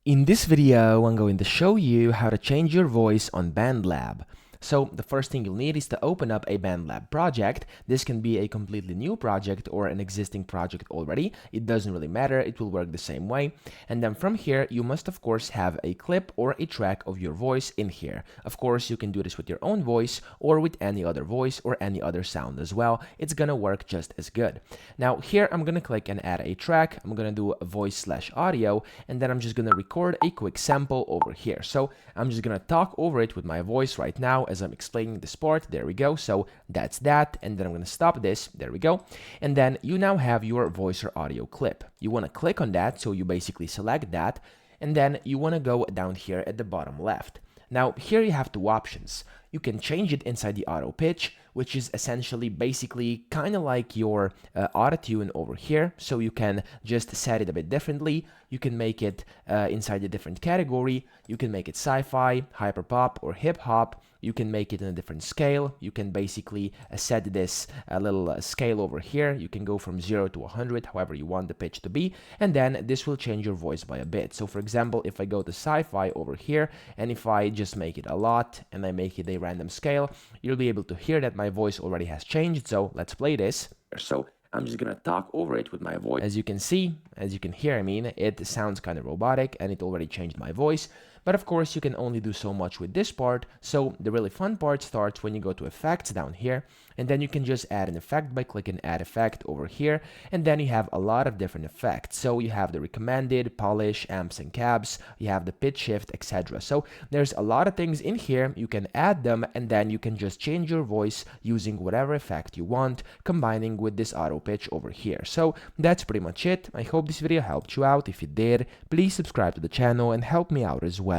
In this video, I'm going to show you how to change your voice on BandLab. So the first thing you'll need is to open up a BandLab project. This can be a completely new project or an existing project already. It doesn't really matter, it will work the same way. And then from here, you must of course have a clip or a track of your voice in here. Of course, you can do this with your own voice or with any other voice or any other sound as well. It's gonna work just as good. Now here, I'm gonna click and add a track. I'm gonna do a voice/audio, and then I'm just gonna record a quick sample over here. So I'm just gonna talk over it with my voice right now as I'm explaining this part. There we go. So that's that, and then I'm gonna stop this. There we go. And then you now have your voice or audio clip. You wanna click on that, so you basically select that, and then you wanna go down here at the bottom left. Now here you have two options. You can change it inside the auto pitch, which is essentially basically kind of like your auto tune over here. So you can just set it a bit differently. You can make it inside a different category. You can make it sci-fi, hyperpop, or hip hop. You can make it in a different scale. You can basically set this little scale over here. You can go from 0 to 100, however you want the pitch to be, and then this will change your voice by a bit. So for example, if I go to sci-fi over here, and if I just make it a lot, and I make it a random scale, you'll be able to hear that my voice already has changed. So let's play this. So I'm just gonna talk over it with my voice. As you can see, as you can hear, I mean, it sounds kind of robotic and it already changed my voice. But of course, you can only do so much with this part. So the really fun part starts when you go to effects down here, and then you can just add an effect by clicking add effect over here. And then you have a lot of different effects. So you have the recommended, polish, amps and cabs, you have the pitch shift, etc. So there's a lot of things in here. You can add them, and then you can just change your voice using whatever effect you want, combining with this auto pitch over here. So that's pretty much it. I hope this video helped you out. If it did, please subscribe to the channel and help me out as well.